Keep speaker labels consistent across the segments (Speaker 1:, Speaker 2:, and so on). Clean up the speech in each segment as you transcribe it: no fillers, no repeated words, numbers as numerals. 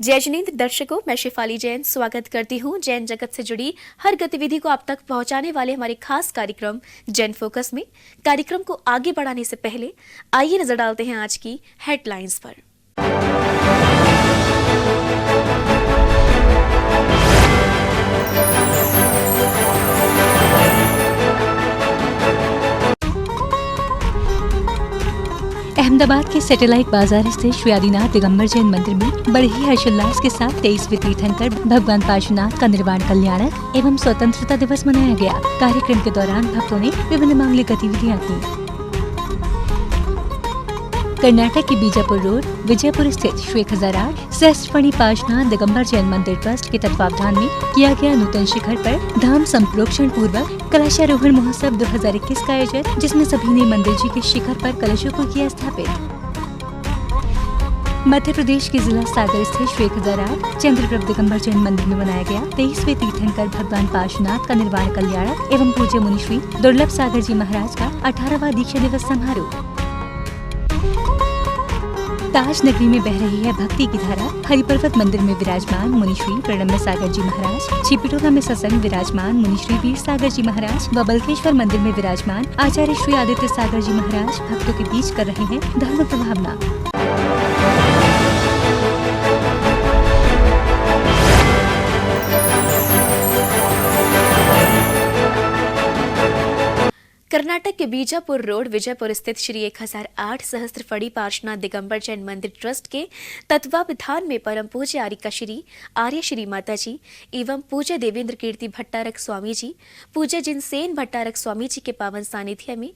Speaker 1: जय जिनेंद्र दर्शकों, मैं शिफाली जैन स्वागत करती हूं जैन जगत से जुड़ी हर गतिविधि को आप तक पहुंचाने वाले हमारे खास कार्यक्रम जैन फोकस में। कार्यक्रम को आगे बढ़ाने से पहले आइए नजर डालते हैं आज की हेडलाइंस पर।
Speaker 2: अहमदाबाद के सैटेलाइट बाजार स्थित श्री आदिनाथ दिगंबर जैन मंदिर में बड़े ही हर्षोल्लास के साथ 23वें तीर्थंकर भगवान पार्श्वनाथ का निर्वाण कल्याणक एवं स्वतंत्रता दिवस मनाया गया। कार्यक्रम के दौरान भक्तों ने विभिन्न मांगलिक गतिविधियां की। कर्नाटक के बीजापुर रोड विजयपुर स्थित श्री 1008 सहस्त्रफणी पार्श्वनाथ दिगंबर जैन मंदिर ट्रस्ट के तत्वावधान में किया गया नूतन शिखर पर धाम संप्रोक्षण पूर्वक कलशारोहण महोत्सव 2021 का आयोजन, जिसमें सभी ने मंदिर जी के शिखर पर कलशों को किया स्थापित। मध्य प्रदेश के जिला सागर स्थित श्री 1008 चंद्रप्रभ दिगंबर जैन मंदिर में मनाया गया 23वें तीर्थंकर भगवान पार्श्वनाथ का निर्वाण कल्याणक एवं पूज्य मुनिश्री दुर्लभ सागर जी महाराज का 18वां दीक्षा दिवस समारोह। ताज नगरी में बह रही है भक्ति की धारा। हरिपर्वत मंदिर में विराजमान मुनिश्री प्रणम्य सागर जी महाराज, छिपिटोला में सत्संग विराजमान मुनिश्री वीर सागर जी महाराज व बल्केश्वर मंदिर में विराजमान आचार्य श्री आदित्य सागर जी महाराज भक्तों के बीच कर रहे हैं धर्म प्रभावना।
Speaker 1: कर्नाटक के बीजापुर रोड विजयपुर स्थित श्री 1008 सहस्त्रफणी पार्श्वनाथ दिगंबर जैन मंदिर ट्रस्ट के तत्वावधान में परम पूज्य आर्य श्री माता जी एवं पूज्य देवेंद्र कीर्ति भट्टारक स्वामी जी, पूज्य जिनसेन भट्टारक स्वामी जी के पावन सानिध्य में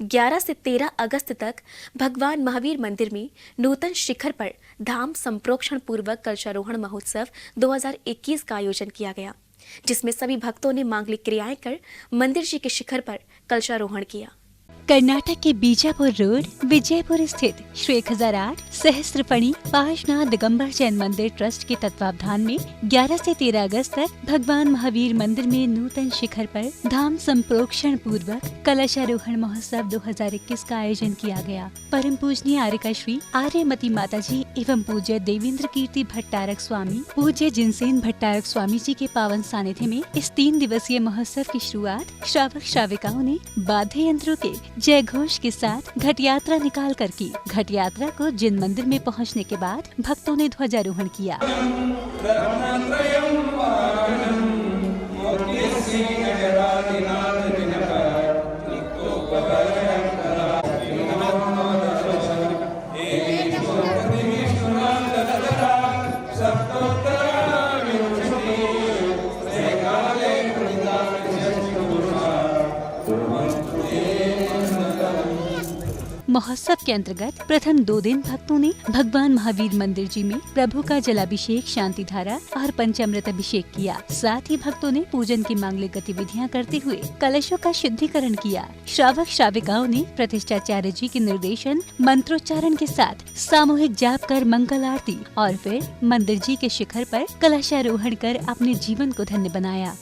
Speaker 1: 11 से 13 अगस्त तक भगवान महावीर मंदिर में नूतन शिखर पर धाम संप्रोक्षण पूर्वक कलशारोहण महोत्सव 2021 का आयोजन किया गया, जिसमें सभी भक्तों ने मांगलिक क्रियाएं कर मंदिर जी के शिखर पर कलशारोहण किया।
Speaker 2: कर्नाटक के बीजापुर रोड विजयपुर स्थित श्री 1008 सहस्त्रफणी पार्श्वनाथ दिगंबर जैन मंदिर ट्रस्ट के तत्वावधान में 11 से 13 अगस्त तक भगवान महावीर मंदिर में नूतन शिखर पर धाम संप्रोक्षण पूर्वक कलशारोहण महोत्सव 2021 का आयोजन किया गया। परम पूजनीय आर्यका श्री आर्यमती माता जी एवं पूज्य देवेंद्र कीर्ति भट्टारक स्वामी, पूज्य जिनसेन भट्टारक स्वामी जी के पावन सानिध्य में इस 3 दिवसीय महोत्सव की शुरुआत श्रावक श्राविकाओं ने वाद्य यंत्रों के जय घोष के साथ घट यात्रा निकाल कर की। घट यात्रा को जिन मंदिर में पहुंचने के बाद भक्तों ने ध्वजारोहण किया। महोत्सव के अंतर्गत प्रथम 2 दिन भक्तों ने भगवान महावीर मंदिर जी में प्रभु का जलाभिषेक, शांति धारा और पंचामृत अभिषेक किया। साथ ही भक्तों ने पूजन की मांगलिक गतिविधियां करते हुए कलशों का शुद्धिकरण किया। श्रावक श्राविकाओं ने प्रतिष्ठाचार्य जी के निर्देशन मंत्रोच्चारण के साथ सामूहिक जाप कर मंगल आरती और फिर मंदिर जी के शिखर पर कलशारोहण कर अपने जीवन को धन्य बनाया।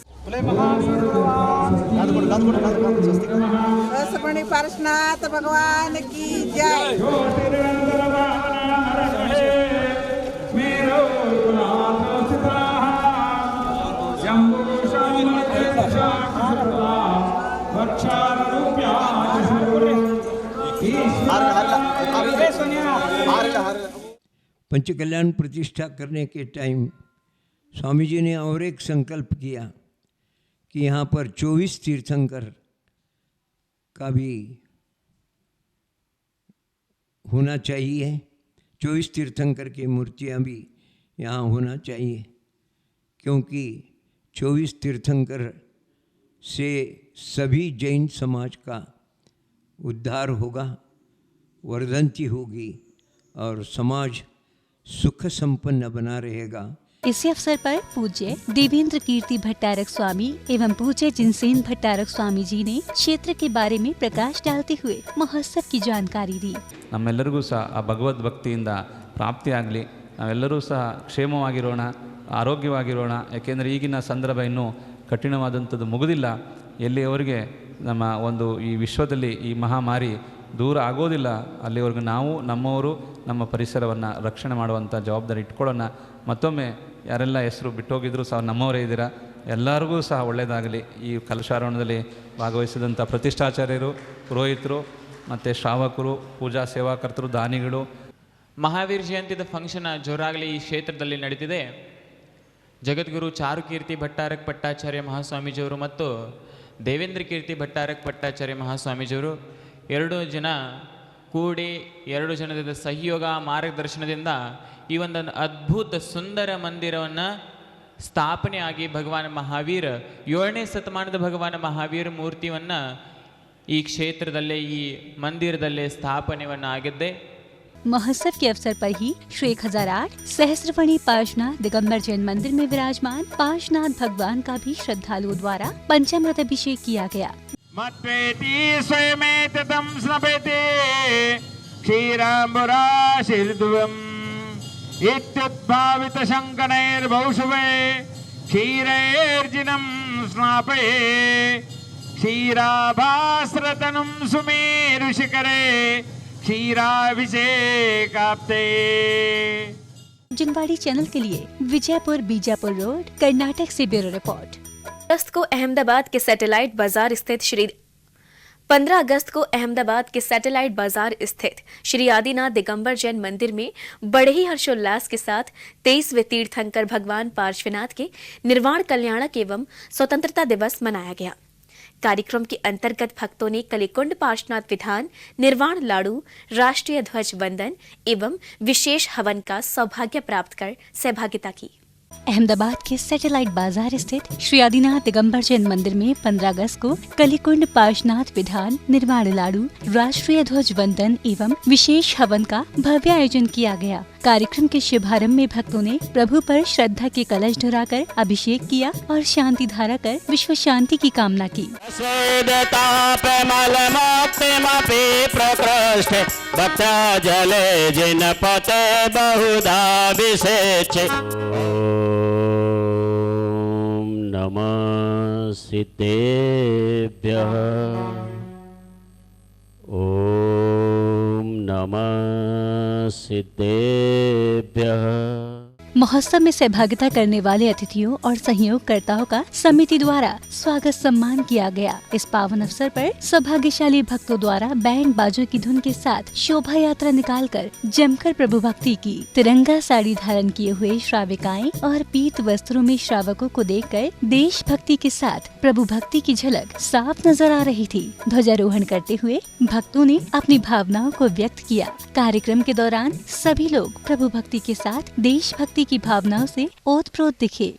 Speaker 3: सहस्त्रफणी पार्श्वनाथ भगवान की जय।
Speaker 4: पंचकल्याण प्रतिष्ठा करने के टाइम स्वामी जी ने और एक संकल्प किया कि यहाँ पर 24 तीर्थंकर का भी होना चाहिए, 24 तीर्थंकर की मूर्तियाँ भी यहाँ होना चाहिए, क्योंकि 24 तीर्थंकर से सभी जैन समाज का उद्धार होगा, वर्धंती होगी और समाज सुख संपन्न बना रहेगा।
Speaker 2: इसी अवसर पर पूज्य देवेंद्र कीर्ति भट्टारक स्वामी एवं पूज्य जिनसेन भट्टारक स्वामी जी ने क्षेत्र के बारे में प्रकाश डालते हुए महोत्सव की जानकारी दी।
Speaker 5: ನಮ್ಮೆಲ್ಲರಿಗೂ ಸಹ ಆ ಭಗವದ್ ಭಕ್ತಿಯಿಂದ ಪ್ರಾಪ್ತಿಯಾಗಲಿ, ನಾವೆಲ್ಲರೂ ಸಹ ಕ್ಷೇಮವಾಗಿರೋಣ, ಆರೋಗ್ಯವಾಗಿರೋಣ. ಯಾಕೆಂದರೆ ಈಗಿನ ಸಂದರ್ಭ ಇನ್ನೂ ಕಠಿಣವಾದಂಥದ್ದು ಮುಗಿದಿಲ್ಲ. ಎಲ್ಲಿಯವರೆಗೆ ನಮ್ಮ ಒಂದು ಈ ವಿಶ್ವದಲ್ಲಿ ಈ ಮಹಾಮಾರಿ ದೂರ ಆಗೋದಿಲ್ಲ ಅಲ್ಲಿವರೆಗೂ ನಾವು ನಮ್ಮವರು ನಮ್ಮ ಪರಿಸರವನ್ನು ರಕ್ಷಣೆ ಮಾಡುವಂಥ ಜವಾಬ್ದಾರಿ ಇಟ್ಕೊಳ್ಳೋಣ. ಮತ್ತೊಮ್ಮೆ ಯಾರೆಲ್ಲ ಹೆಸರು ಬಿಟ್ಟೋಗಿದ್ರು ಸಹ ನಮ್ಮವರೇ ಇದ್ದೀರಾ, ಎಲ್ಲರಿಗೂ ಸಹ ಒಳ್ಳೆಯದಾಗಲಿ. ಈ ಕಲಶಾರೋಹಣದಲ್ಲಿ ಭಾಗವಹಿಸಿದಂಥ ಪ್ರತಿಷ್ಠಾಚಾರ್ಯರು, ಪುರೋಹಿತರು ಮತ್ತು ಶ್ರಾವಕರು, ಪೂಜಾ ಸೇವಾಕರ್ತರು, ದಾನಿಗಳು.
Speaker 6: ಮಹಾವೀರ್ ಜಯಂತಿದ ಫಂಕ್ಷನ್ ಜೋರಾಗಲಿ ಈ ಕ್ಷೇತ್ರದಲ್ಲಿ ನಡೀತಿದೆ. ಜಗದ್ಗುರು ಚಾರುಕೀರ್ತಿ ಭಟ್ಟಾರಕ ಪಟ್ಟಾಚಾರ್ಯ ಮಹಾಸ್ವಾಮೀಜಿಯವರು ಮತ್ತು ದೇವೇಂದ್ರ ಕೀರ್ತಿ ಭಟ್ಟಾರಕ ಪಟ್ಟಾಚಾರ್ಯ ಮಹಾಸ್ವಾಮೀಜಿಯವರು 2 ಜನ ಕೂಡಿ 2 ಜನದ ಸಹಯೋಗ ಮಾರ್ಗದರ್ಶನದಿಂದ ಈ ಒಂದು ಅದ್ಭುತ ಸುಂದರ ಮಂದಿರವನ್ನು ಸ್ಥಾಪನೆ ಆಗಿ ಭಗವಾನ್ ಮಹಾವೀರ 7ನೇ ಶತಮಾನದ ಭಗವಾನ್ ಮಹಾವೀರ ಮೂರ್ತಿಯನ್ನು ಈ ಕ್ಷೇತ್ರದಲ್ಲೇ ಈ ಮಂದಿರದಲ್ಲೇ ಸ್ಥಾಪನೆಯನ್ನು ಆಗಿದ್ದೆ.
Speaker 2: महोत्सव के अवसर पर ही श्री 1008 सहस्त्रफणी पार्श्वनाथ दिगंबर जैन मंदिर में विराजमान पार्श्वनाथ भगवान का भी श्रद्धालुओं द्वारा पंचामृत अभिषेक किया गया.
Speaker 7: मत्पेति स्वयमेततं स्नपति क्षीराम्बुराशीर्ध्वम् इत्युद्भावित शङ्कनैर्भौषवे क्षीरैर्जिनं स्नापये क्षीराभास्रतनुं सुमेरुशिखरे क्षीराभिषेकाप्ते.
Speaker 2: जिनवाड़ी चैनल के लिए विजयपुर बीजापुर रोड कर्नाटक से ब्यूरो रिपोर्ट.
Speaker 1: अगस्त को अहमदाबाद के सैटेलाइट बाजार स्थित 15 अगस्त को अहमदाबाद के सैटेलाइट बाजार स्थित श्री आदिनाथ दिगंबर जैन मंदिर में बड़े ही हर्षोल्लास के साथ 23वें तीर्थंकर भगवान पार्श्वनाथ के निर्वाण कल्याणक एवं स्वतंत्रता दिवस मनाया गया. कार्यक्रम के अंतर्गत भक्तों ने कलिकुंड पार्श्वनाथ विधान, निर्वाण लाडू, राष्ट्रीय ध्वज वंदन एवं विशेष हवन का सौभाग्य प्राप्त कर सहभागिता की.
Speaker 2: अहमदाबाद के सैटेलाइट बाजार स्थित श्री आदिनाथ दिगंबर जैन मंदिर में 15 अगस्त को कलिकुंड पार्श्वनाथ विधान, निर्वाण लाडू, राष्ट्रीय ध्वज वंदन एवं विशेष हवन का भव्य आयोजन किया गया. कार्यक्रम के शुभारंभ में भक्तों ने प्रभु पर श्रद्धा के कलश ढुराकर अभिषेक किया और शांति धारा कर विश्व शांति की कामना की.
Speaker 8: नमः सिद्धेभ्यः. ओम नमः सिद्धेभ्यः.
Speaker 2: महोत्सव में सहभागिता करने वाले अतिथियों और सहयोगकर्ताओं का समिति द्वारा स्वागत सम्मान किया गया. इस पावन अवसर पर सौभाग्यशाली भक्तों द्वारा बैंड बाजों की धुन के साथ शोभा यात्रा निकालकर जमकर प्रभु भक्ति की. तिरंगा साड़ी धारण किए हुए श्राविकाएं और पीत वस्त्रों में श्रावकों को देखकर देश भक्ति के साथ प्रभु भक्ति की झलक साफ नजर आ रही थी. ध्वजारोहण करते हुए भक्तों ने अपनी भावनाओं को व्यक्त किया. कार्यक्रम के दौरान सभी लोग प्रभु भक्ति के साथ देश भक्ति की भावनाओं से ओतप्रोत दिखे.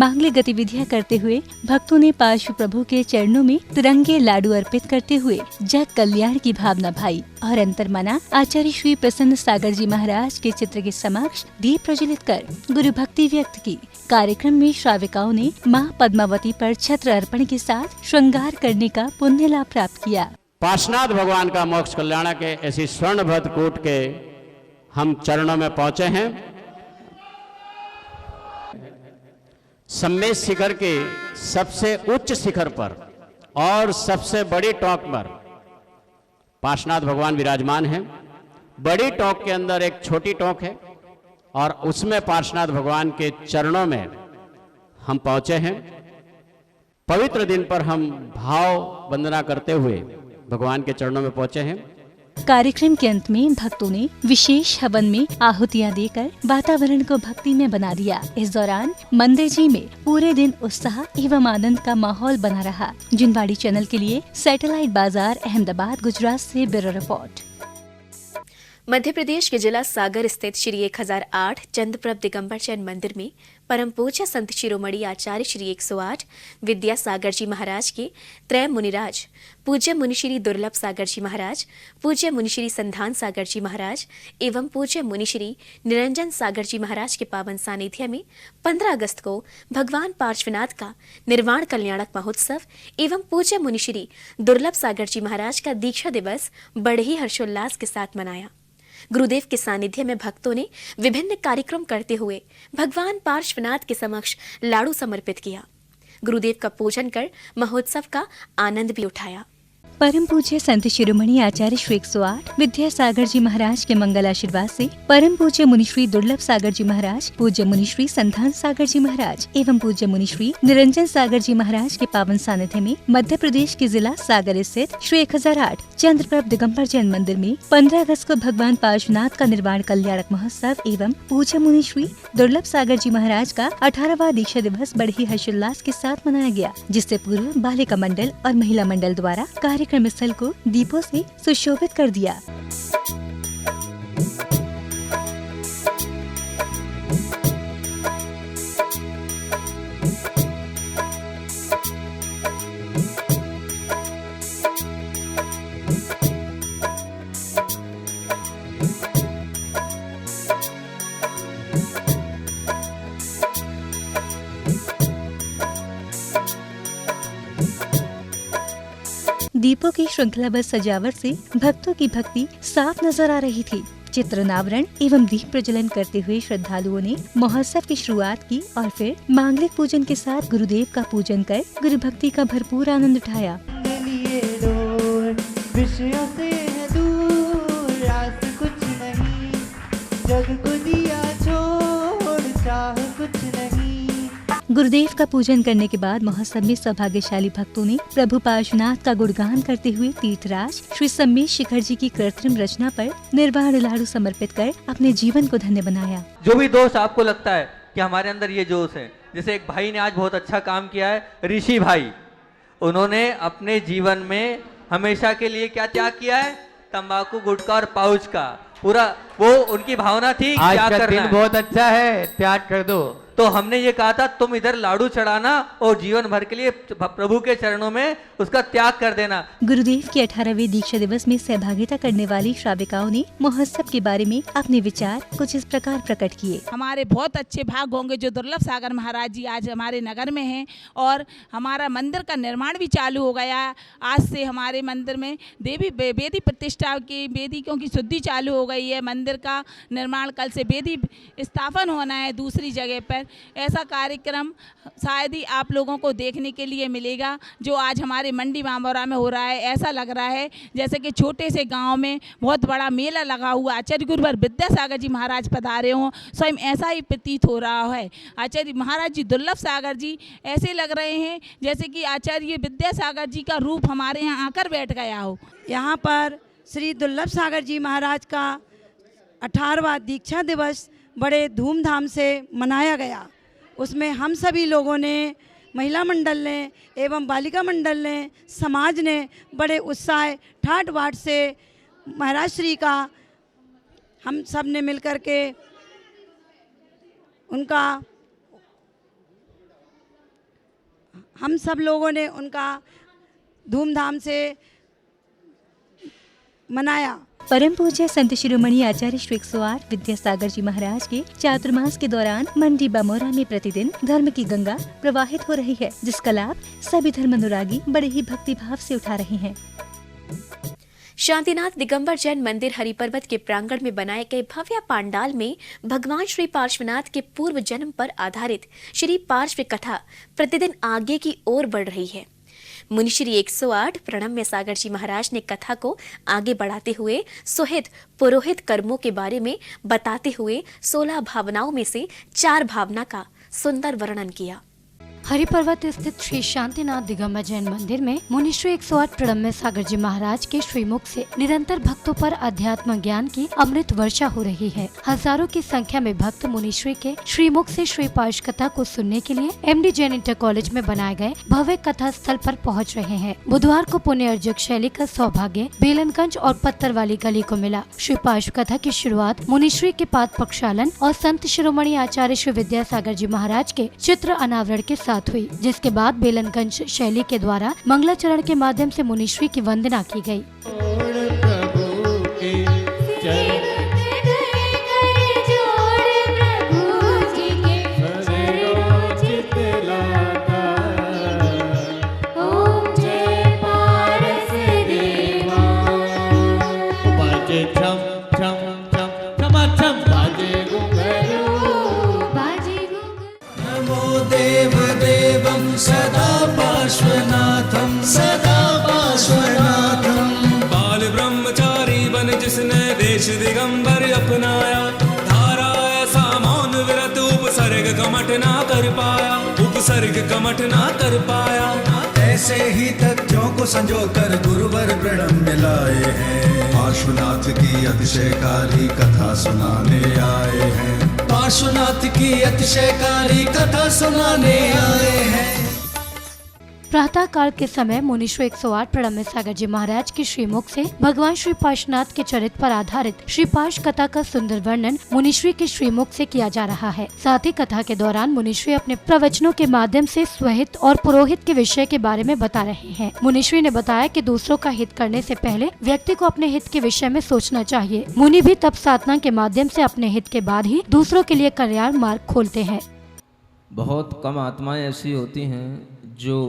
Speaker 2: मांगलिक गतिविधियां करते हुए भक्तों ने पार्श्व प्रभु के चरणों में तिरंगे लाडू अर्पित करते हुए जग कल्याण की भावना भाई और अंतर्मना आचार्य श्री प्रसन्न सागर जी महाराज के चित्र के समक्ष दीप प्रज्वलित कर गुरु भक्ति व्यक्त की. कार्यक्रम में श्राविकाओं ने मां पद्मावती पर छत्र अर्पण के साथ श्रृंगार करने का पुण्य लाभ प्राप्त किया.
Speaker 8: पार्श्वनाथ भगवान का मोक्ष कल्याण के ऐसी स्वर्ण भद्र कूट के हम चरणों में पहुंचे हैं. सम्मेद शिखर के सबसे उच्च शिखर पर और सबसे बड़ी टॉक पर पार्श्वनाथ भगवान विराजमान हैं. बड़ी टॉक के अंदर एक छोटी टॉक है और उसमें पार्श्वनाथ भगवान के चरणों में हम पहुंचे हैं. पवित्र दिन पर हम भाव वंदना करते हुए भगवान के चरणों में पहुंचे हैं.
Speaker 2: कार्यक्रम के अंत में भक्तों ने विशेष हवन में आहुतियां देकर वातावरण को भक्ति में बना दिया. इस दौरान मंदिर जी में पूरे दिन उत्साह एवं आनंद का माहौल बना रहा. जिनवाड़ी चैनल के लिए सैटेलाइट बाजार अहमदाबाद गुजरात से ब्यूरो रिपोर्ट.
Speaker 1: मध्य प्रदेश के जिला सागर स्थित श्री 1008 चंद्रप्रभ दिगंबर जैन मंदिर में परम पूज्य संत शिरोमणि आचार्य श्री 108 विद्यासागर जी महाराज के त्रय मुनिराज पूज्य मुनिश्री दुर्लभ सागर जी महाराज, पूज्य मुनिश्री संधान सागर जी महाराज एवं पूज्य मुनिश्री निरंजन सागर जी महाराज के पावन सानिध्य में 15 अगस्त को भगवान पार्श्वनाथ का निर्वाण कल्याणक महोत्सव एवं पूज्य मुनिश्री दुर्लभ सागर जी महाराज का दीक्षा दिवस बड़े ही हर्षोल्लास के साथ मनाया। गुरुदेव के सानिध्य में भक्तों ने विभिन्न कार्यक्रम करते हुए भगवान पार्श्वनाथ के समक्ष लाड़ू समर्पित किया। गुरुदेव का पूजन कर महोत्सव का आनंद भी उठाया।
Speaker 2: परम पूज्य संत शिरोमणि आचार्य श्री 108 विद्यासागर जी महाराज के मंगल आशीर्वाद से परम पूज्य मुनिश्री दुर्लभ सागर जी महाराज, पूज्य मुनिश्री संधान सागर जी महाराज एवं पूज्य मुनिश्री निरंजन सागर जी महाराज के पावन सानिध्य में मध्य प्रदेश के जिला सागर स्थित श्री 1008 चंद्रप्रभ दिगंबर जैन मंदिर में 15 अगस्त को भगवान पार्श्वनाथ का निर्वाण कल्याणक महोत्सव एवं पूज्य मुनिश्री दुर्लभ सागर जी महाराज का 18वां दीक्षा दिवस बड़े ही हर्षोल्लास के साथ मनाया गया, जिससे पूर्व बालिका मंडल और महिला मंडल द्वारा कार्यक्रम स्थल को दीपों से सुशोभित कर दिया। दीपों की श्रृंखलाबद्ध सजावट से भक्तों की भक्ति साफ नजर आ रही थी। चित्रनावरण एवं दीप प्रज्वलन करते हुए श्रद्धालुओं ने महोत्सव की शुरुआत की और फिर मांगलिक पूजन के साथ गुरुदेव का पूजन कर गुरु भक्ति का भरपूर आनंद उठाया।
Speaker 9: विषयों से है दूर, आस कुछ नहीं, जग को दिया छोड़, चाह कुछ नहीं।
Speaker 2: गुरुदेव का पूजन करने के बाद महोत्सव में सौभाग्यशाली भक्तों ने प्रभु पार्श्वनाथ का गुणगान करते हुए तीर्थराज श्री सम्मेश शिखर जी की कृत्रिम रचना पर निर्वाण लाड़ू समर्पित कर अपने जीवन को धन्य बनाया।
Speaker 10: जो भी दोष आपको लगता है कि हमारे अंदर ये जोश है, जैसे एक भाई ने आज बहुत अच्छा काम किया है, ऋषि भाई, उन्होंने अपने जीवन में हमेशा के लिए क्या त्याग किया है? तंबाकू, गुटखा और पाउच का पूरा, वो उनकी भावना थी
Speaker 11: आज
Speaker 10: क्या
Speaker 11: का
Speaker 10: करना
Speaker 11: दिन बहुत अच्छा है, त्याग कर दो।
Speaker 10: तो हमने ये कहा था तुम इधर लाडू चढ़ाना और जीवन भर के लिए प्रभु के चरणों में उसका त्याग कर देना।
Speaker 2: गुरुदेव के 18वें दीक्षा दिवस में सहभागिता करने वाली श्राविकाओं ने महोत्सव के बारे में अपने विचार कुछ इस प्रकार प्रकट किए।
Speaker 12: हमारे बहुत अच्छे भाग होंगे जो दुर्लभ सागर महाराज जी आज हमारे नगर में हैं और हमारा मंदिर का निर्माण भी चालू हो गया। आज से हमारे मंदिर में देवी वेदी प्रतिष्ठा की वेदियों की शुद्धि चालू हो गई है। मंदिर का निर्माण, कल से वेदी स्थापन होना है दूसरी जगह पर। ऐसा कार्यक्रम शायद ही आप लोगों को देखने के लिए मिलेगा जो आज हमारे मंडी मामौरा में हो रहा है। ऐसा लग रहा है जैसे कि छोटे से गांव में बहुत बड़ा मेला लगा हुआ, आचार्य गुरुवर विद्यासागर जी महाराज पधारे हों, स्वयं ऐसा ही प्रतीत हो रहा है। आचार्य महाराज जी दुर्लभ सागर जी ऐसे लग रहे हैं जैसे कि आचार्य विद्यासागर जी का रूप हमारे यहाँ आकर बैठ गया हो।
Speaker 13: यहाँ पर श्री दुर्लभ सागर जी महाराज का 18वां दीक्षा दिवस बड़े धूमधाम से मनाया गया। उसमें हम सभी लोगों ने, महिला मंडल ने एवं बालिका मंडल ने, समाज ने बड़े उत्साह ठाट बाट से महाराज श्री का हम सब ने मिलकर के उनका, हम सब लोगों ने उनका धूमधाम से मनाया।
Speaker 2: परम पूज्य संत शिरोमणि आचार्य श्री 108 विद्यासागर जी महाराज के चातुर्मास के दौरान मंडी बमोरा में प्रतिदिन धर्म की गंगा प्रवाहित हो रही है, जिसका लाभ सभी धर्म अनुरागी बड़े ही भक्ति भाव से उठा रहे हैं।
Speaker 1: शांतिनाथ दिगंबर जैन मंदिर हरिपर्वत के प्रांगण में बनाए गए भव्य पांडाल में भगवान श्री पार्श्वनाथ के पूर्व जन्म पर आधारित श्री पार्श्व कथा प्रतिदिन आगे की ओर बढ़ रही है। मुनिश्री 108 प्रणम्य सागर जी महाराज ने कथा को आगे बढ़ाते हुए सुहित पुरोहित कर्मों के बारे में बताते हुए 16 भावनाओं में से 4 भावना का सुंदर वर्णन किया।
Speaker 2: हरिपर्वत स्थित श्री शांतिनाथ दिगंबर जैन मंदिर में मुनिश्री 108 प्रणम्य सागर जी महाराज के श्रीमुख से निरंतर भक्तों पर अध्यात्म ज्ञान की अमृत वर्षा हो रही है। हजारों की संख्या में भक्त मुनिश्री के श्रीमुख से श्री पाश कथा को सुनने के लिए MD जैन इंटर कॉलेज में बनाए गए भव्य कथा स्थल पर पहुंच रहे हैं। बुधवार को पुण्य अर्जक शैली का सौभाग्य बेलनगंज और पत्थर वाली गली को मिला। श्री पाश कथा की शुरुआत मुनिश्री के पाद प्रक्षालन और संत शिरोमणि आचार्य श्री विद्यासागर जी महाराज के चित्र अनावरण के साथ हुई, जिसके बाद बेलनगंज शैली के द्वारा मंगलाचरण के माध्यम से मुनिश्री की वंदना की गई।
Speaker 14: सदा पार्श्वनाथम बाल ब्रह्मचारी बन जिसने देश दिगंबर अपनाया, धारा ऐसा मौन व्रत उपसर्ग कमठ ना कर पाया, उपसर्ग कमठ ना कर पाया।
Speaker 15: ऐसे ही तथ्यों को संजो कर गुरुवर प्रणम्य लाए हैं, पार्श्वनाथ की अतिशयकारी कथा सुनाने आए हैं, पार्श्वनाथ की अतिशयकारी कथा सुनाने आए हैं।
Speaker 2: प्रातः काल के समय मुनिश्री 108 प्रणम्य सागर जी महाराज के श्रीमुख से भगवान श्री पार्श्वनाथ के चरित्र पर आधारित श्री पाश कथा का सुंदर वर्णन मुनिश्री के श्रीमुख से किया जा रहा है। साथ ही कथा के दौरान मुनिश्री अपने प्रवचनों के माध्यम से स्वहित और पुरोहित के विषय के बारे में बता रहे हैं। मुनिश्री ने बताया कि दूसरों का हित करने से पहले व्यक्ति को अपने हित के विषय में सोचना चाहिए। मुनि भी तप साधना के माध्यम से अपने हित के बाद ही दूसरों के लिए कल्याण मार्ग खोलते हैं।
Speaker 16: बहुत कम आत्माएं ऐसी होती हैं जो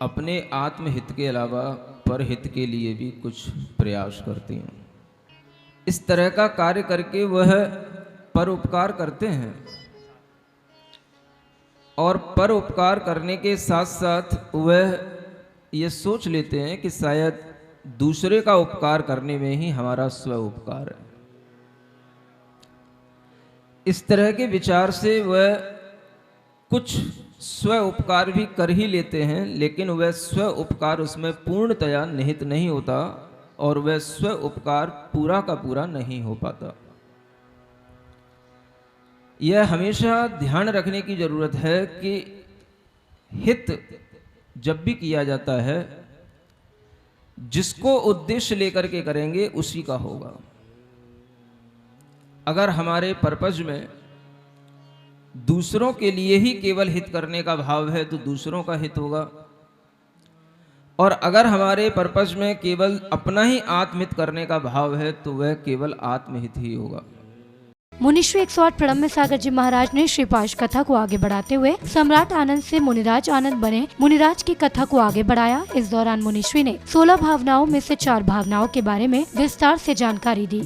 Speaker 16: अपने आत्महित के अलावा परहित के लिए भी कुछ प्रयास करती हैं। इस तरह का कार्य करके वह परोपकार करते हैं और परोपकार करने के साथ साथ वह ये सोच लेते हैं कि शायद दूसरे का उपकार करने में ही हमारा स्व उपकार है। इस तरह के विचार से वह कुछ स्व उपकार भी कर ही लेते हैं, लेकिन वह स्व उपकार उसमें पूर्णतया निहित नहीं होता और वह स्व उपकार पूरा का पूरा नहीं हो पाता। यह हमेशा ध्यान रखने की जरूरत है कि हित जब भी किया जाता है, जिसको उद्देश्य लेकर के करेंगे उसी का होगा। अगर हमारे पर्पज में दूसरों के लिए ही केवल हित करने का भाव है तो दूसरों का हित होगा, और अगर हमारे पर्पस में केवल अपना ही आत्महित करने का भाव है तो वह केवल आत्महित ही होगा।
Speaker 2: मुनिश्री 108 प्रणम्य सागर जी महाराज ने श्री पाश कथा को आगे बढ़ाते हुए सम्राट आनंद से मुनिराज आनंद बने मुनिराज की कथा को आगे बढ़ाया। इस दौरान मुनिश्री ने 16 भावनाओं में से 4 भावनाओं के बारे में विस्तार से जानकारी दी।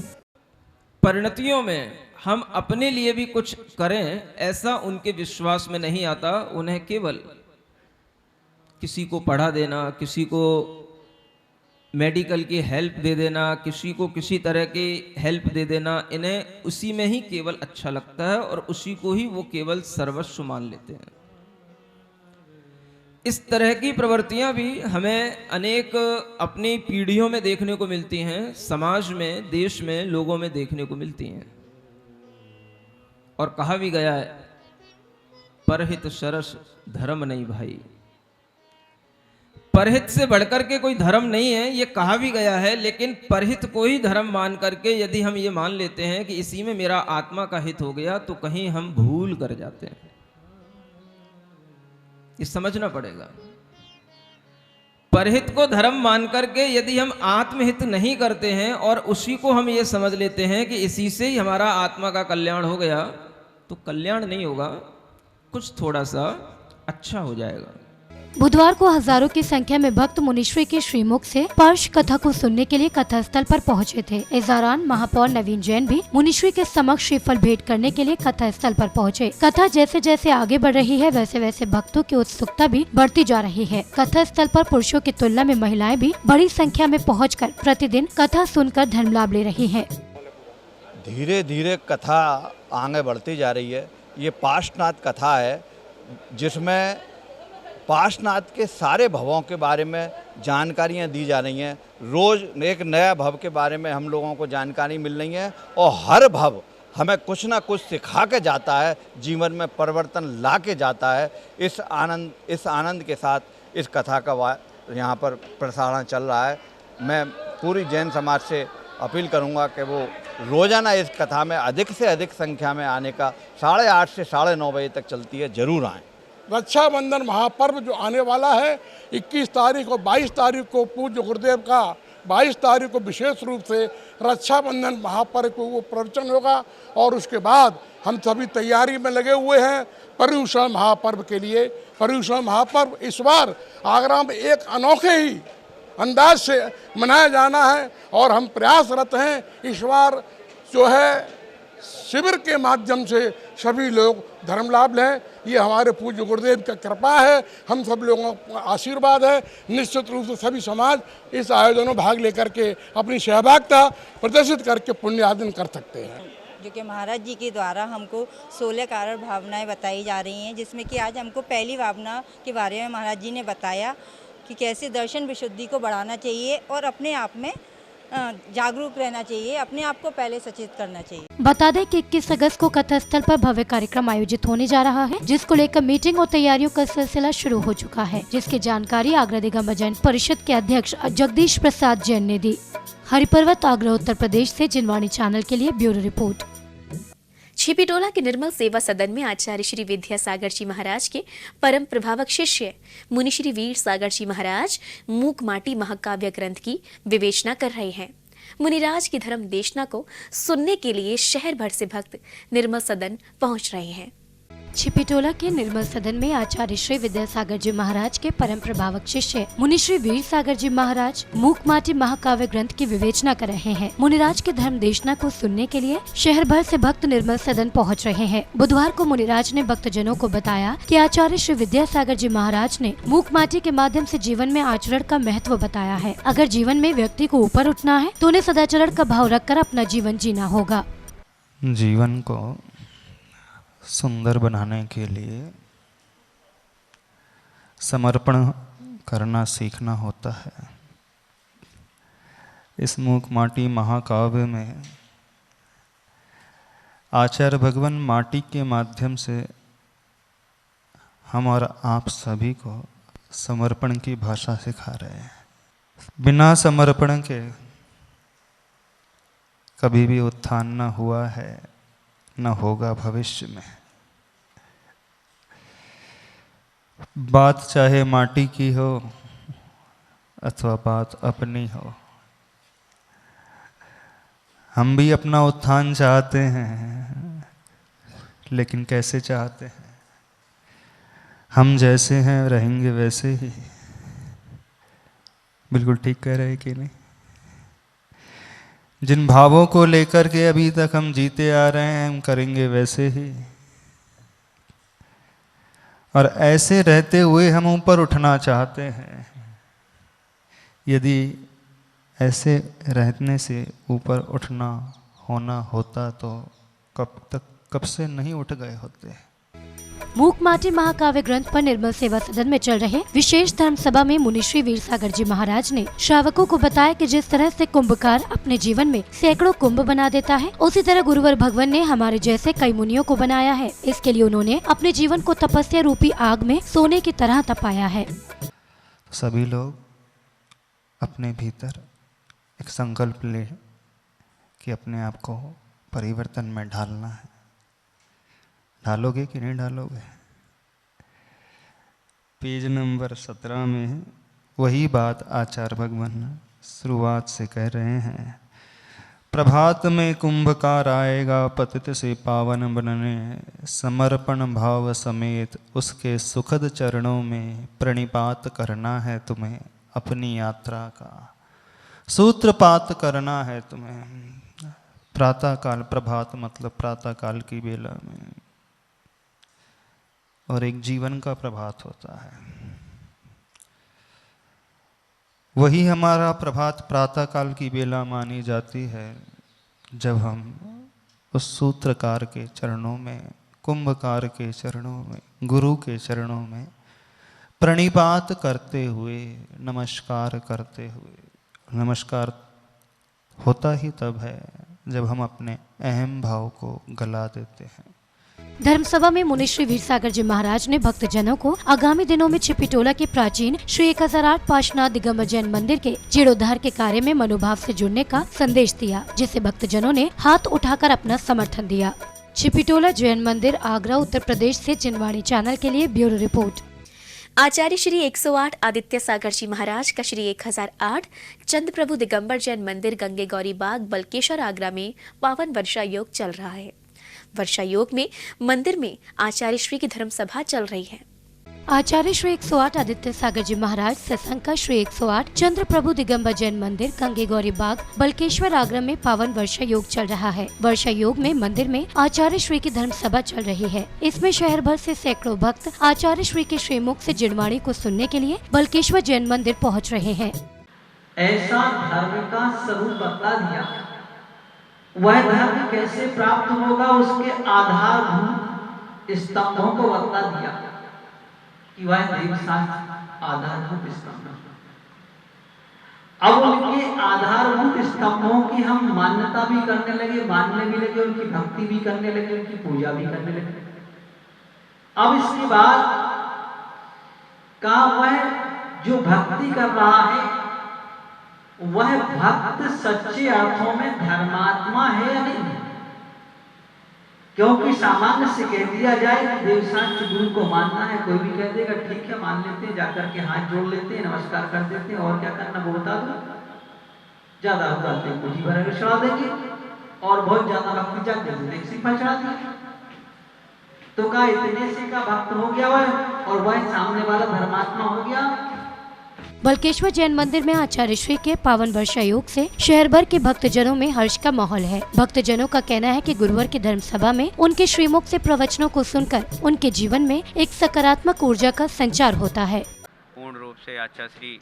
Speaker 16: परिणतियों में हम अपने लिए भी कुछ करें ऐसा उनके विश्वास में नहीं आता। उन्हें केवल किसी को पढ़ा देना, किसी को मेडिकल की हेल्प दे देना, किसी को किसी तरह की हेल्प दे देना, इन्हें उसी में ही केवल अच्छा लगता है और उसी को ही वो केवल सर्वस्व मान लेते हैं। इस तरह की प्रवृत्तियां भी हमें अनेक अपनी पीढ़ियों में देखने को मिलती हैं, समाज में, देश में, लोगों में देखने को मिलती हैं। और कहा भी गया है, परहित सरस धर्म नहीं भाई। परहित से बढ़कर के कोई धर्म नहीं है, ये कहा भी गया है, लेकिन परहित को ही धर्म मान करके यदि हम ये मान लेते हैं कि इसी में मेरा आत्मा का हित हो गया, तो कहीं हम भूल कर जाते हैं। ये समझना पड़ेगा। परहित को धर्म मान करके यदि हम आत्महित नहीं करते हैं और उसी को हम ये समझ लेते हैं कि इसी से ही हमारा आत्मा का कल्याण हो गया, तो कल्याण नहीं होगा, कुछ थोड़ा सा अच्छा हो जाएगा।
Speaker 2: बुधवार को हजारों की संख्या में भक्त मुनिश्री के श्रीमुख से पार्श कथा को सुनने के लिए कथा स्थल पर पहुंचे थे। इस दौरान महापौर नवीन जैन भी मुनिश्री के समक्ष श्रीफल भेंट करने के लिए कथा स्थल पर पहुंचे। कथा जैसे जैसे आगे बढ़ रही है, वैसे वैसे भक्तों की उत्सुकता भी बढ़ती जा रही है। कथा स्थल पर पुरुषों की तुलना में महिलाएं भी बड़ी संख्या में पहुँचकर प्रतिदिन कथा सुनकर धर्म लाभ ले रही है।
Speaker 17: धीरे धीरे कथा आगे बढ़ती जा रही है। ये पार्श्वनाथ कथा है, जिसमें पार्श्वनाथ के सारे भवों के बारे में जानकारियाँ दी जा रही हैं। रोज़ एक नया भव के बारे में हम लोगों को जानकारी मिल रही है और हर भव हमें कुछ ना कुछ सिखा के जाता है, जीवन में परिवर्तन ला के जाता है। इस आनंद के साथ इस कथा का यहाँ पर प्रसारण चल रहा है। मैं पूरी जैन समाज से अपील करूँगा कि वो रोज़ाना इस कथा में अधिक से अधिक संख्या में आने का 8:30 से 9:30 बजे तक चलती है, ज़रूर आएँ।
Speaker 18: रक्षाबंधन महापर्व जो आने वाला है 21 तारीख और 22 तारीख को पूज्य गुरुदेव का 22 तारीख को विशेष रूप से रक्षाबंधन महापर्व को वो प्रवचन होगा और उसके बाद हम सभी तैयारी में लगे हुए हैं पर्युषण महापर्व के लिए। पर्युषण महापर्व इस बार आगरा में एक अनोखे ही अंदाज से मनाया जाना है और हम प्रयासरत हैं इस बार जो है शिविर के माध्यम से सभी लोग धर्म लाभ लें। ये हमारे पूज्य गुरुदेव की कृपा है, हम सब लोगों का आशीर्वाद है। निश्चित रूप से सभी समाज इस आयोजन में भाग लेकर के अपनी सहभागिता प्रदर्शित करके पुण्य आर्जन कर सकते हैं।
Speaker 19: जो कि महाराज जी के द्वारा हमको 16 कारण भावनाएं बताई जा रही हैं, जिसमें कि आज हमको पहली भावना के बारे में महाराज जी ने बताया कि कैसे दर्शन विशुद्धि को बढ़ाना चाहिए और अपने आप में जागरूक रहना चाहिए, अपने आप को पहले सचेत करना चाहिए।
Speaker 20: बता दें कि 21 अगस्त को कथा स्थल पर भव्य कार्यक्रम आयोजित होने जा रहा है, जिसको लेकर मीटिंग और तैयारियों का सिलसिला शुरू हो चुका है, जिसकी जानकारी आगरा दिगंबर जैन परिषद के अध्यक्ष जगदीश प्रसाद जैन ने दी। हरिपर्वत, आगरा, उत्तर प्रदेश से जिनवाणी चैनल के लिए ब्यूरो रिपोर्ट।
Speaker 1: छिपीटोला के निर्मल सेवा सदन में आचार्य श्री विद्यासागर जी महाराज के परम प्रभावक शिष्य मुनि श्री वीर सागर जी महाराज मूक माटी महाकाव्य ग्रंथ की विवेचना कर रहे हैं। मुनिराज की धर्म देशना को सुनने के लिए शहर भर से भक्त निर्मल सदन पहुंच रहे हैं।
Speaker 20: छिपीटोला के निर्मल सदन में आचार्य श्री विद्यासागर जी महाराज के परम प्रभावक शिष्य मुनि श्री वीर सागर जी महाराज मूक माटी महाकाव्य ग्रंथ की विवेचना कर रहे हैं। मुनिराज के धर्म देशना को सुनने के लिए शहर भर से भक्त निर्मल सदन पहुंच रहे हैं। बुधवार को मुनिराज ने भक्तजनों को बताया कि आचार्य श्री विद्यासागर जी महाराज ने मूक माटी के माध्यम से जीवन में आचरण का महत्व बताया है। अगर जीवन में व्यक्ति को ऊपर उठना है तो उन्हें सदाचरण का भाव रखकर अपना जीवन जीना होगा।
Speaker 21: जीवन को सुंदर बनाने के लिए समर्पण करना सीखना होता है। इस मूक माटी महाकाव्य में आचार्य भगवान माटी के माध्यम से हम और आप सभी को समर्पण की भाषा सिखा रहे हैं। बिना समर्पण के कभी भी उत्थान न हुआ है, न होगा भविष्य में। बात चाहे माटी की हो अथवा बात अपनी हो, हम भी अपना उत्थान चाहते हैं, लेकिन कैसे चाहते हैं? हम जैसे हैं रहेंगे वैसे ही। बिल्कुल ठीक कह रहे हैं कि नहीं? जिन भावों को लेकर के अभी तक हम जीते आ रहे हैं, हम करेंगे वैसे ही। और ऐसे रहते हुए हम ऊपर उठना चाहते हैं। यदि ऐसे रहने से ऊपर उठना होना होता तो कब से नहीं उठ गए होते।
Speaker 20: मूक माटी महाकाव्य ग्रंथ पर निर्मल सेवा सदन में चल रहे विशेष धर्म सभा में मुनि श्री वीर सागर जी महाराज ने श्रावकों को बताया कि जिस तरह से कुंभकार अपने जीवन में सैकड़ों कुंभ बना देता है, उसी तरह गुरुवर भगवान ने हमारे जैसे कई मुनियों को बनाया है। इसके लिए उन्होंने अपने जीवन को तपस्या रूपी आग में सोने की तरह तपाया है।
Speaker 21: सभी लोग अपने भीतर एक संकल्प ले कि अपने आप को परिवर्तन में ढालना है। ढालोगे कि नहीं ढालोगे? पेज नंबर 17 में वही बात आचार्य भगवान शुरुआत से कह रहे हैं। प्रभात में कुंभकार आएगा पतित से पावन बनने, समर्पण भाव समेत उसके सुखद चरणों में प्रणिपात करना है तुम्हें। अपनी यात्रा का सूत्रपात करना है तुम्हें। प्रातः काल, प्रभात मतलब प्रातः काल की बेला में, और एक जीवन का प्रभात होता है। वही हमारा प्रभात प्रातः काल की बेला मानी जाती है जब हम उस सूत्रकार के चरणों में कुंभकार के चरणों में, गुरु के चरणों में प्रणिपात करते हुए, नमस्कार करते हुए। नमस्कार होता ही तब है जब हम अपने अहम भाव को गला देते हैं।
Speaker 20: धर्मसभा में मुनि श्री वीर सागर जी महाराज ने भक्तजनों को आगामी दिनों में छिपीटोला के प्राचीन श्री 1008 पार्श्वनाथ दिगंबर जैन मंदिर के जीर्णोद्धार के कार्य में मनोभाव से जुड़ने का संदेश दिया, जिसे भक्तजनों ने हाथ उठाकर अपना समर्थन दिया। छिपीटोला जैन मंदिर, आगरा, उत्तर प्रदेश से जिनवाणी चैनल के लिए ब्यूरो रिपोर्ट।
Speaker 1: आचार्य श्री 108 आदित्य सागर जी महाराज का श्री 1008 चंद्र प्रभु दिगंबर जैन मंदिर, गंगे गौरी बाग, बल्केश्वर, आगरा में पावन वर्षा योग चल रहा है। वर्षा योग में मंदिर में आचार्य श्री की धर्म सभा चल रही है।
Speaker 20: आचार्य श्री 108 आदित्य सागर जी महाराज सत्संग का श्री 108 चंद्र प्रभु दिगंबर जैन मंदिर, गंगे गौरी बाग, बल्केश्वर, आगरा में पावन वर्षा योग चल रहा है। वर्षा योग में मंदिर में आचार्य श्री की धर्म सभा चल रही है। इसमें शहर भर से सैकड़ों भक्त आचार्य श्री के श्रीमुख से जिनवाणी को सुनने के लिए बल्केश्वर जैन मंदिर पहुँच रहे हैं।
Speaker 3: ऐसा धर्म का स्वरूप बता दिया, वह धर्म कैसे प्राप्त होगा उसके आधारभूत स्तंभों को बता दिया कि वह देवशास्त्र आधारभूत स्तंभ। अब उनके आधारभूत स्तंभों की हम मान्यता भी करने लगे, मानने भी लगे, उनकी भक्ति भी करने लगे, उनकी पूजा भी करने लगे। अब इसके बाद का वह जो भक्ति कर रहा है वह भक्त सच्चे अर्थों में धर्मात्मा है या नहीं? क्योंकि सामान्य से कह दिया जाए कि देवशास्त्र गुरु को मानना है, कोई भी कह देगा ठीक है मान लेते हैं, जाकर के हाथ जोड़ लेते हैं, नमस्कार कर देते हैं, और क्या करना वो बता दो। ज्यादा हो जाते हैं पूजी भर चढ़ा देंगे, और बहुत ज्यादा भक्ति जाते सिंपल चढ़ा दिया, तो का इतने से का भक्त हो गया वह, और वह सामने वाला धर्मात्मा हो गया।
Speaker 20: बल्केश्वर जैन मंदिर में आचार्य श्री के पावन वर्षा योग से शहर भर के भक्तजनों में हर्ष का माहौल है। भक्तजनों का कहना है कि गुरुवार की धर्म सभा में उनके श्रीमुख से प्रवचनों को सुनकर उनके जीवन में एक सकारात्मक ऊर्जा का संचार होता है।
Speaker 22: पूर्ण रूप से आचार्य श्री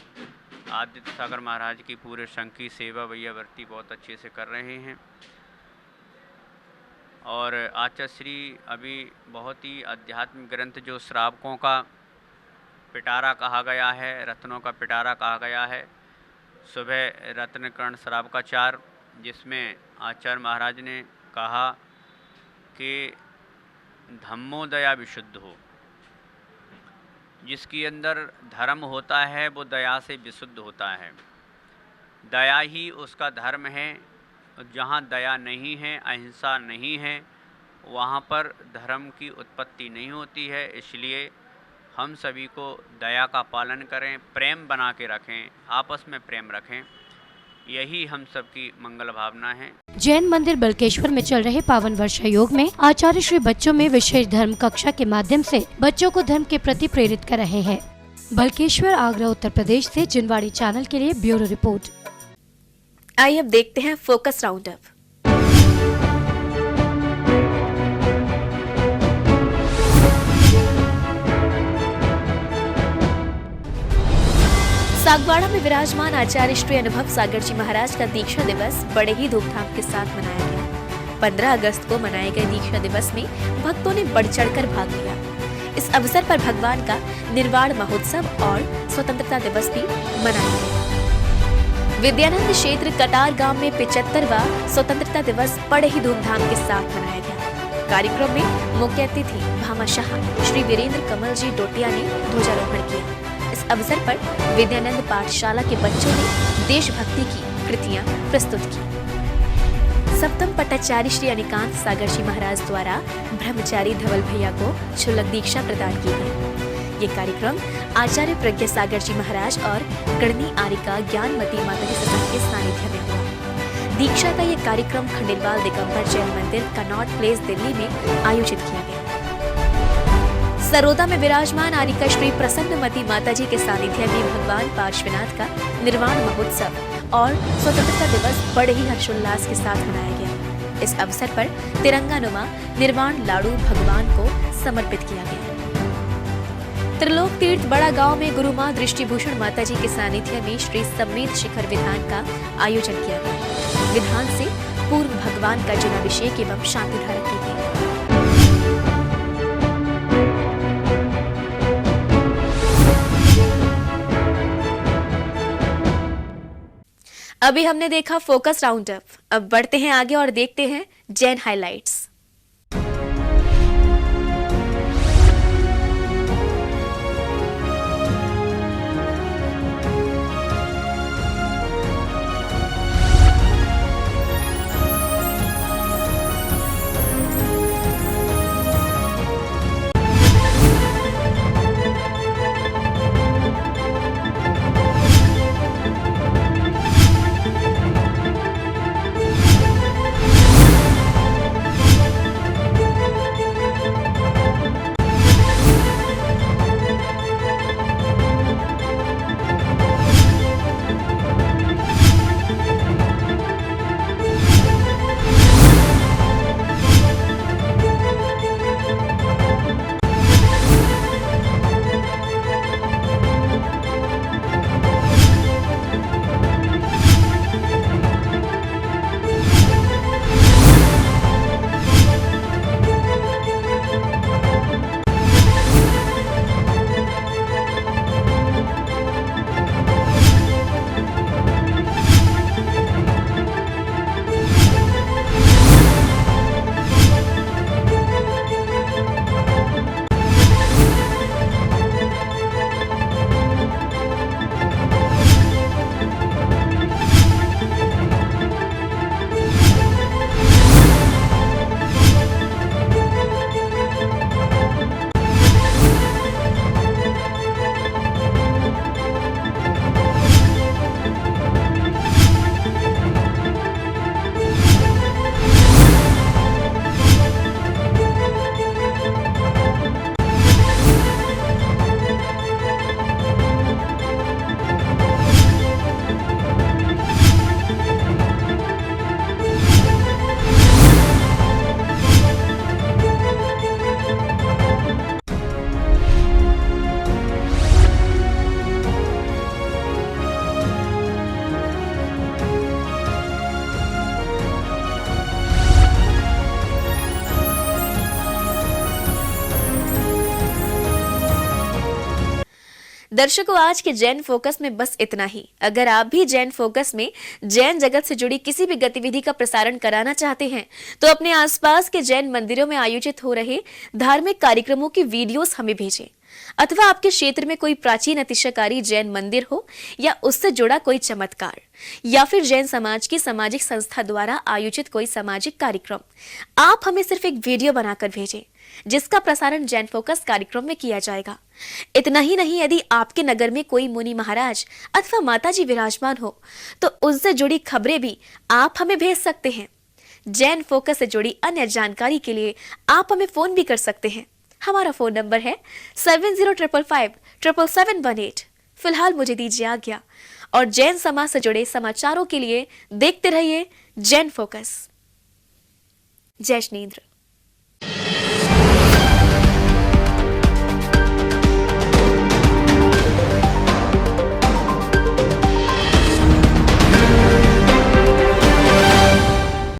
Speaker 22: आदित्य सागर महाराज की पूरे संघ की सेवा भैया वर्ती बहुत अच्छे से कर रहे हैं, और आचार्य श्री अभी बहुत ही आध्यात्मिक ग्रंथ जो श्रावकों का पिटारा कहा गया है, रत्नों का पिटारा कहा गया है, सुबह रत्नकर्ण श्रावकाचार, जिसमें आचार्य महाराज ने कहा कि धम्मोदया विशुद्ध हो, जिसके अंदर धर्म होता है वो दया से विशुद्ध होता है। दया ही उसका धर्म है। जहाँ दया नहीं है, अहिंसा नहीं है, वहाँ पर धर्म की उत्पत्ति नहीं होती है। इसलिए हम सभी को दया का पालन करें, प्रेम बना के रखें, आपस में प्रेम रखें, यही हम सबकी मंगल भावना है।
Speaker 20: जैन मंदिर बल्केश्वर में चल रहे पावन वर्षा योग में आचार्य श्री बच्चों में विशेष धर्म कक्षा के माध्यम से बच्चों को धर्म के प्रति प्रेरित कर रहे हैं। बल्केश्वर, आगरा, उत्तर प्रदेश से जिनवाणी चैनल के लिए ब्यूरो रिपोर्ट।
Speaker 1: आइए अब देखते हैं फोकस राउंड अप। सागवाड़ा में विराजमान आचार्य श्री अनुभव सागर जी महाराज का दीक्षा दिवस बड़े ही धूमधाम के साथ मनाया गया। 15 अगस्त को मनाए गए दीक्षा दिवस में भक्तों ने बढ़ चढ़कर भाग लिया। इस अवसर पर भगवान का निर्वाण महोत्सव और स्वतंत्रता दिवस भी मनाया गया। विद्यानंद क्षेत्र कटार गांव में 75वां स्वतंत्रता दिवस बड़े ही धूमधाम के साथ मनाया गया। कार्यक्रम में मुख्य अतिथि भामाशाह श्री वीरेंद्र कमल जी डोटिया ने ध्वजारोहण किया। इस अवसर पर विद्यानंद पाठशाला के बच्चों ने देशभक्ति की कृतियां प्रस्तुत की। सप्तम पट्टाचार्य श्री अनिकांत सागर जी महाराज द्वारा ब्रह्मचारी धवल भैया को क्षुल्लक दीक्षा प्रदान की गई। ये कार्यक्रम आचार्य प्रज्ञा सागर जी महाराज और गणनी आरिका ज्ञानमती माता जी सत्संग के सानिध्य में हुआ। दीक्षा का ये कार्यक्रम खंडेलवाल दिगंबर जैन मंदिर, कनॉट प्लेस, दिल्ली में आयोजित किया गया। सरोदा में विराजमान आरिका श्री प्रसन्नमती माता जी के सानिध्य में भगवान पार्श्वनाथ का निर्वाण महोत्सव और स्वतंत्रता दिवस बड़े ही हर्षोल्लास के साथ मनाया गया। इस अवसर पर तिरंगानुमा निर्वाण लाड़ू भगवान को समर्पित किया गया। त्रिलोक तीर्थ बड़ा गांव में गुरु मां दृष्टिभूषण माता जी के सानिध्य में श्री सम्मेत शिखर विधान का आयोजन किया गया। विधान से पूर्व भगवान का जनाभिषेक एवं शांति धारण की गई। अभी हमने देखा फोकस राउंड अप, अब बढ़ते हैं आगे और देखते हैं जैन हाइलाइट्स। दर्शकों, आज के जैन फोकस में बस इतना ही। अगर आप भी जैन फोकस में जैन जगत से जुड़ी किसी भी गतिविधि का प्रसारण कराना चाहते हैं तो अपने आसपास के जैन मंदिरों में आयोजित हो रहे धार्मिक कार्यक्रमों की वीडियोस हमें भेजें, अथवा आपके क्षेत्र में कोई प्राचीन अतिशयकारी जैन मंदिर हो या उससे जुड़ा कोई चमत्कार, या फिर जैन समाज की सामाजिक संस्था द्वारा आयोजित कोई सामाजिक कार्यक्रम, आप हमें सिर्फ एक वीडियो बनाकर भेजें जिसका प्रसारण जैन फोकस कार्यक्रम में किया जाएगा। इतना ही नहीं, यदि आपके नगर में कोई मुनि महाराज अथवा माताजी विराजमान हो तो उनसे जुड़ी खबरें भी आप हमें भेज सकते हैं। जैन फोकस से जुड़ी अन्य जानकारी के लिए आप हमें फोन भी कर सकते हैं। हमारा फोन नंबर है 7055577718। फिलहाल मुझे दीजिए आज्ञा और जैन समाज से जुड़े समाचारों के लिए देखते रहिए जैन फोकस। जय श्रीन्द्र।